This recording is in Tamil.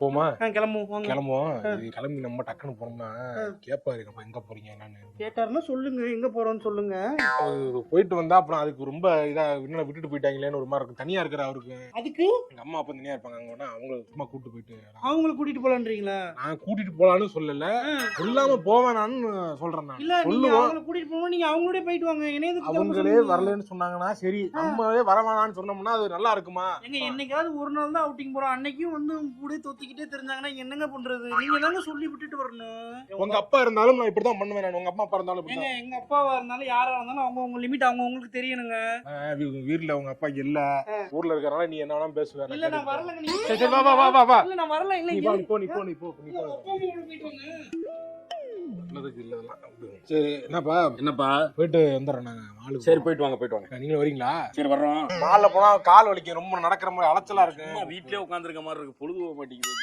போமா கிளம்புவோம் இது கிளம்பி நம்ம டக்குன்னு போனோம்னா கேட்பாரு எங்க போறீங்க என்னன்னு கேட்டாருன்னா சொல்லுங்க எங்க போறோம்னு சொல்லுங்க. போயிட்டு வந்தா அப்புறம் அதுக்கு ரொம்ப இதா என்ன விட்டுட்டு போயிட்டாங்களேன்னு ஒரு மாதிரி இருக்கும். தனியா இருக்கிற அவருக்கு. அதுக்கு எங்க அம்மா அப்பா தனியா இருப்பாங்க. அங்க அவங்கள சும்மா கூட்டு போயிட்டு அவங்கள கூட்டிட்டு போலான்றீங்களா? நான் கூட்டிட்டு போலான்னு சொல்லல, சொல்லாம போவேனான்னு சொல்றேன். நான் இல்ல நீங்க அவங்கள கூட்டிட்டு போவோம், நீங்க அவங்களோட போயிட்டு வாங்க. அவங்களே வரலன்னு சொன்னாங்கன்னா சரி, நம்மளே வரவேணான்னு சொன்னோம்னா அது நல்லா இருக்குமா? எங்க என்னைக்காவது ஒரு நாள் தான் அவுட்டிங் போறோம், அன்னைக்கும் வந்து கூட தொத்திக்கிட்டே தெரிஞ்சாங்கன்னா என்னங்க பண்றது? நீங்க தாங்க சொல்லி விட்டுட்டு வரணும். உங்க அப்பா இருந்தாலும் நான் இப்படிதான் பண்ணுவேன். நான் உங்க அம்மா அப்பா இருந்தாலும் எங்க அப்பாவா இருந்தாலும் யாரா இருந்தாலும் அவங்க லிமிட் அவங்களுக்கு தெரியணுங்க. வீட்டுல உங்க அப்பா இல்ல, ஊர்ல இருக்கறனால நீ என்ன வேணாலும் பேசுவ. இல்ல நான் வரலங்க. நீ சரி வா வா வா வா. இல்ல நான் வரல. இல்ல நீ போ. போயிட்டு வாங்க. சரி என்னப்பா போயிட்டு வந்துடுறேன் நாங்க. சரி போயிட்டு வாங்க. நீங்க வரீங்களா? சரி வர்றோம். மால்ல போனா கால் வலிக்கும், ரொம்ப நடக்கிற மாதிரி அலைச்சலா இருக்கு. வீட்லயே உட்காந்துருக்க மாதிரி இருக்கு, பொழுது போக மாட்டேங்குது.